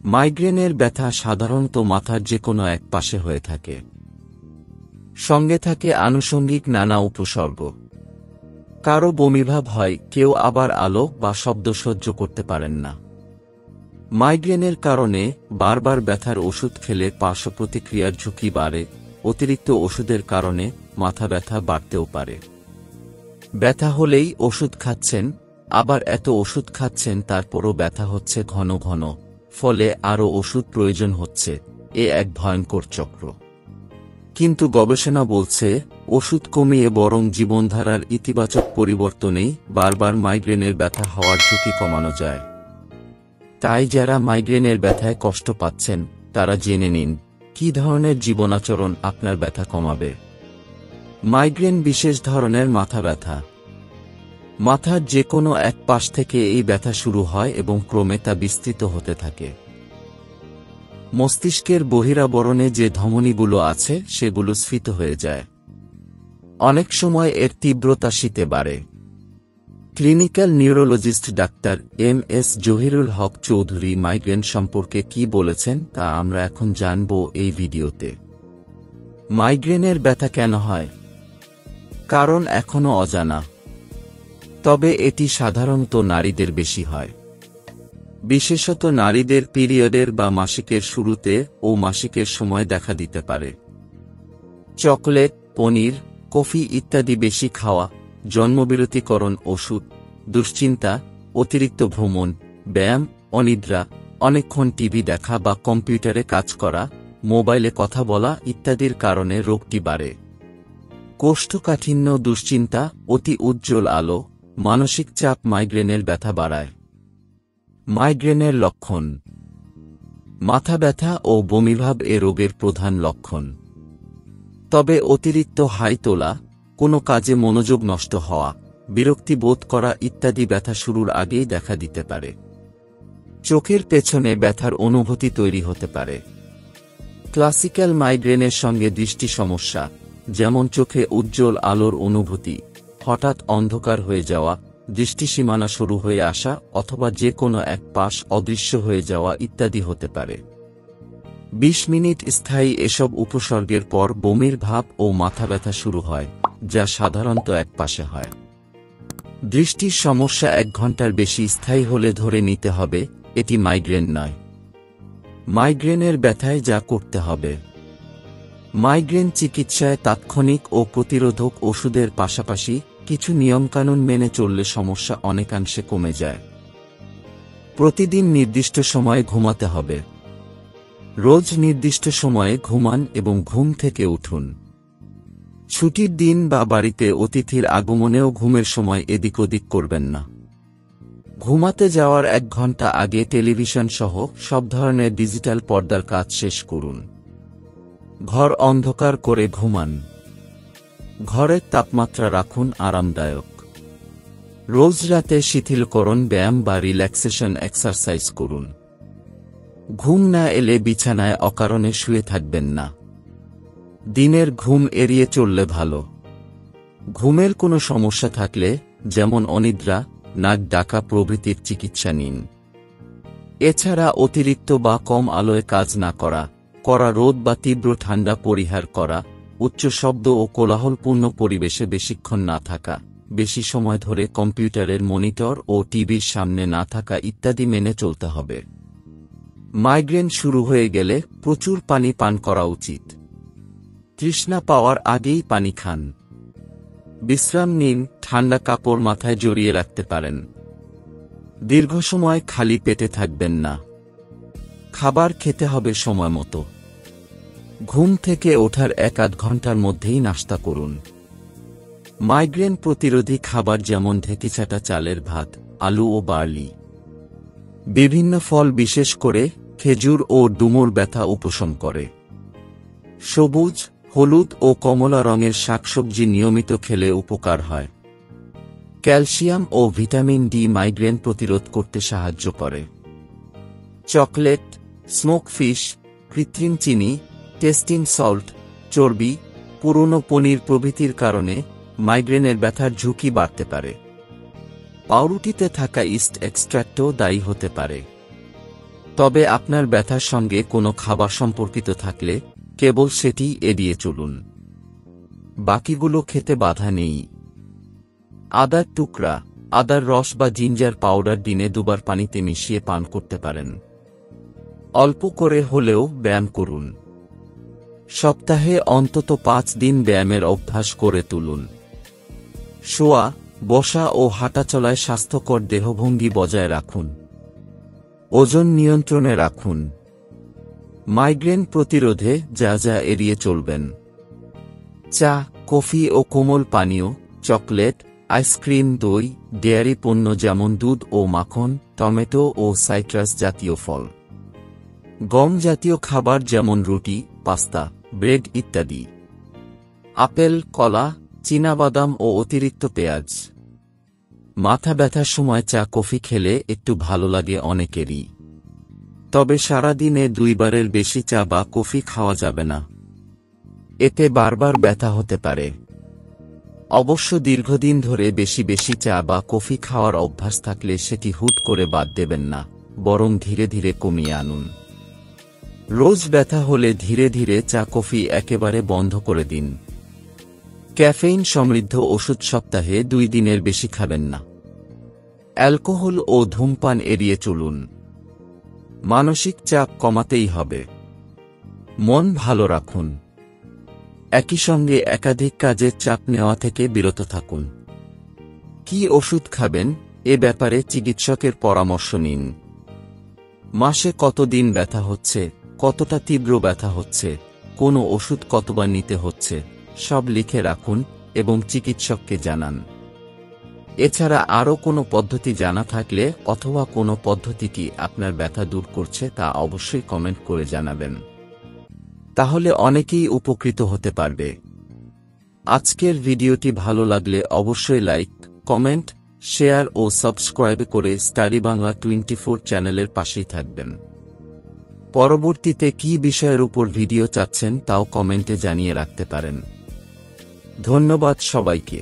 মাইগ্রেনের ব্যথা সাধারণত মাথার যেকোনো এক পাশে হয়ে থাকে। সঙ্গে থাকে আনুষঙ্গিক নানা উপসর্গ। কারো বমিভাব হয়, কেউ আবার আলো বা শব্দ সহ্য করতে পারেন না। মাইগ্রেনের কারণে বারবার ব্যথার ওষুধ খেলে পার্শ্ব প্রতিক্রিয়ার ঝুঁকি বাড়ে। অতিরিক্ত ওষুধের কারণে মাথা ব্যথা বাড়তেও পারে। ব্যথা হলেই ওষুধ খাচ্ছেন, আবার এত ওষুধ খাচ্ছেন তারপরও ব্যথা হচ্ছে ঘন ঘন, ফলে আরও ওষুধ প্রয়োজন হচ্ছে। এ এক ভয়ঙ্কর চক্র। কিন্তু গবেষণা বলছে, ওষুধ কমিয়ে বরং জীবনধারার ইতিবাচক পরিবর্তনেই বারবার মাইগ্রেনের ব্যথা হওয়ার ঝুঁকি কমানো যায়। তাই যারা মাইগ্রেনের ব্যথায় কষ্ট পাচ্ছেন, তারা জেনে নিন কী ধরনের জীবনাচরণ আপনার ব্যথা কমাবে। মাইগ্রেন বিশেষ ধরনের মাথা ব্যথা। মাথার যে কোনো এক পাশ থেকে এই ব্যথা শুরু হয় এবং ক্রমে তা বিস্তৃত হতে থাকে। মস্তিষ্কের বহিরাবরণে যে ধমনীগুলো আছে সেগুলো স্ফীত হয়ে যায়। অনেক সময় এর তীব্রতা শীতে বাড়ে। ক্লিনিক্যাল নিউরোলজিস্ট ডাক্তার এম.এস. জহিরুল হক চৌধুরী মাইগ্রেন সম্পর্কে কি বলেছেন তা আমরা এখন জানব এই ভিডিওতে। মাইগ্রেনের ব্যথা কেন হয়? কারণ এখনও অজানা। তবে এটি সাধারণত নারীদের বেশি হয়। বিশেষত নারীদের পিরিয়ডের বা মাসিকের শুরুতে ও মাসিকের সময় দেখা দিতে পারে। চকলেট, পনির, কফি ইত্যাদি বেশি খাওয়া, জন্মবিরতিকরণ ওষুধ, দুশ্চিন্তা, অতিরিক্ত ভ্রমণ, ব্যায়াম, অনিদ্রা, অনেকক্ষণ টিভি দেখা বা কম্পিউটারে কাজ করা, মোবাইলে কথা বলা ইত্যাদির কারণে রোগটি বাড়ে। কোষ্ঠকাঠিন্য, দুশ্চিন্তা, অতি উজ্জ্বল আলো, মানসিক চাপ মাইগ্রেনের ব্যথা বাড়ায়। মাইগ্রেনের লক্ষণ। মাথা ব্যথা ও বমিভাব এ রোগের প্রধান লক্ষণ। তবে অতিরিক্ত হাই তোলা, কোনো কাজে মনোযোগ নষ্ট হওয়া, বিরক্তি বোধ করা ইত্যাদি ব্যথা শুরুর আগেই দেখা দিতে পারে। চোখের পেছনে ব্যথার অনুভূতি তৈরি হতে পারে। ক্লাসিক্যাল মাইগ্রেনের সঙ্গে দৃষ্টি সমস্যা, যেমন চোখে উজ্জ্বল আলোর অনুভূতি, হঠাৎ অন্ধকার হয়ে যাওয়া, দৃষ্টিসীমানা শুরু হয়ে আসা অথবা যে কোনো এক পাশ অদৃশ্য হয়ে যাওয়া ইত্যাদি হতে পারে। 20 মিনিট স্থায়ী এসব উপসর্গের পর বমির ভাব ও মাথা ব্যথা শুরু হয়, যা সাধারণত এক পাশে হয়। দৃষ্টির সমস্যা 1 ঘন্টার বেশি স্থায়ী হলে ধরে নিতে হবে এটি মাইগ্রেন নয়। মাইগ্রেনের ব্যথায় যা করতে হবে। মাইগ্রেন চিকিৎসায় তাৎক্ষণিক ও প্রতিরোধক ওষুধের পাশাপাশি কিছু নিয়মকানুন মেনে চললে সমস্যা অনেকাংশে কমে যায়। প্রতিদিন নির্দিষ্ট সময়ে ঘুমাতে হবে। রোজ নির্দিষ্ট সময়ে ঘুমান এবং ঘুম থেকে উঠুন। ছুটির দিন বা বাড়িতে অতিথির আগমনেও ঘুমের সময় এদিক ওদিক করবেন না। ঘুমাতে যাওয়ার 1 ঘন্টা আগে টেলিভিশন সহ সব ধরনের ডিজিটাল পর্দার কাজ শেষ করুন। ঘর অন্ধকার করে ঘুমান। ঘরের তাপমাত্রা রাখুন আরামদায়ক। রোজ রাতে শিথিলকরণ ব্যায়াম বা রিল্যাক্সেশন এক্সারসাইজ করুন। ঘুম না এলে বিছানায় অকারণে শুয়ে থাকবেন না। দিনের ঘুম এড়িয়ে চললে ভালো। ঘুমের কোনো সমস্যা থাকলে, যেমন অনিদ্রা, নাক ডাকা প্রভৃতির চিকিৎসা নিন। এছাড়া অতিরিক্ত বা কম আলোয় কাজ না করা, কড়া রোদ বা তীব্র ঠান্ডা পরিহার করা, উচ্চ শব্দ ও কোলাহলপূর্ণ পরিবেশে বেশিক্ষণ না থাকা, বেশি সময় ধরে কম্পিউটারের মনিটর ও টিভির সামনে না থাকা ইত্যাদি মেনে চলতে হবে। মাইগ্রেন শুরু হয়ে গেলে প্রচুর পানি পান করা উচিত। তৃষ্ণা পাওয়ার আগেই পানি খান। বিশ্রাম নিন, ঠান্ডা কাপড় মাথায় জড়িয়ে রাখতে পারেন। দীর্ঘ সময় খালি পেটে থাকবেন না। খাবার খেতে হবে সময় মতো। ঘুম থেকে ওঠার 1-8 ঘন্টার মধ্যেই নাস্তা করুন। মাইগ্রেন প্রতিরোধী খাবার যেমন ঢেঁকিছাটা চালের ভাত, আলু ও বার্লি। বিভিন্ন ফল বিশেষ করে খেজুর ও ডুমুর ব্যথা উপশম করে। সবুজ, হলুদ ও কমলা রঙের শাকসবজি নিয়মিত খেলে উপকার হয়। ক্যালসিয়াম ও ভিটামিন ডি মাইগ্রেন প্রতিরোধ করতে সাহায্য করে। চকলেট, স্মোক ফিশ, কৃত্রিম চিনি, টেস্টিং সল্ট, চর্বি, পুরনো পনির প্রভৃতির কারণে মাইগ্রেনের ব্যথার ঝুঁকি বাড়তে পারে। পাউরুটিতে থাকা ইস্ট এক্সট্র্যাক্টও দায়ী হতে পারে। তবে আপনার ব্যথার সঙ্গে কোনো খাবার সম্পর্কিত থাকলে কেবল সেটি এড়িয়ে চলুন। বাকিগুলো খেতে বাধা নেই। আদার টুকরা, আদার রস বা জিঞ্জার পাউডার দিনে 2 বার পানিতে মিশিয়ে পান করতে পারেন। অল্প করে হলেও ব্যায়াম করুন। সপ্তাহে অন্তত 5 দিন ব্যায়ামের অভ্যাস করে তুলুন। শোয়া, বসা ও হাঁটাচলায় স্বাস্থ্যকর দেহভঙ্গি বজায় রাখুন। ওজন নিয়ন্ত্রণে রাখুন। মাইগ্রেন প্রতিরোধে যা যা এড়িয়ে চলবেন: চা, কফি ও কোমল পানীয়, চকলেট, আইসক্রিম, দই, ডেয়ারি পণ্য যেমন দুধ ও মাখন, টমেটো ও সাইট্রাস জাতীয় ফল, গম জাতীয় খাবার যেমন রুটি, পাস্তা, ব্রেড ইত্যাদি, আপেল, কলা, চীনাবাদাম ও অতিরিক্ত পেঁয়াজ। মাথা ব্যথার সময় চা কফি খেলে একটু ভালো লাগে অনেকেরই, তবে সারাদিনে 2 বারের বেশি চা বা কফি খাওয়া যাবে না। এতে বারবার ব্যথা হতে পারে। অবশ্য দীর্ঘদিন ধরে বেশি বেশি চা বা কফি খাওয়ার অভ্যাস থাকলে সেটি হুট করে বাদ দেবেন না, বরং ধীরে ধীরে কমিয়ে আনুন। রোজ ব্যথা হলে ধীরে ধীরে চা কফি একেবারে বন্ধ করে দিন। ক্যাফেইন সমৃদ্ধ ওষুধ সপ্তাহে 2 দিনের বেশি খাবেন না। অ্যালকোহল ও ধূমপান এড়িয়ে চলুন। মানসিক চাপ কমাতেই হবে। মন ভালো রাখুন। একই সঙ্গে একাধিক কাজের চাপ নেওয়া থেকে বিরত থাকুন। কি ওষুধ খাবেন এ ব্যাপারে চিকিৎসকের পরামর্শ নিন। মাসে কতদিন ব্যথা হচ্ছে, কতটা তীব্র ব্যথা হচ্ছে, কোন ওষুধ কতবার নিতে হচ্ছে, সব লিখে রাখুন এবং চিকিৎসককে জানান। এছাড়া আরও কোনো পদ্ধতি জানা থাকলে অথবা কোনো পদ্ধতিটি আপনার ব্যথা দূর করছে তা অবশ্যই কমেন্ট করে জানাবেন। তাহলে অনেকেই উপকৃত হতে পারবে। আজকের ভিডিওটি ভালো লাগলে অবশ্যই লাইক, কমেন্ট, শেয়ার ও সাবস্ক্রাইব করে স্টাডি বাংলা 24 চ্যানেলের পাশেই থাকবেন। পরবর্তীতে কী বিষয়ের উপর ভিডিও চাচ্ছেন তাও কমেন্টে জানিয়ে রাখতে পারেন। ধন্যবাদ সবাইকে।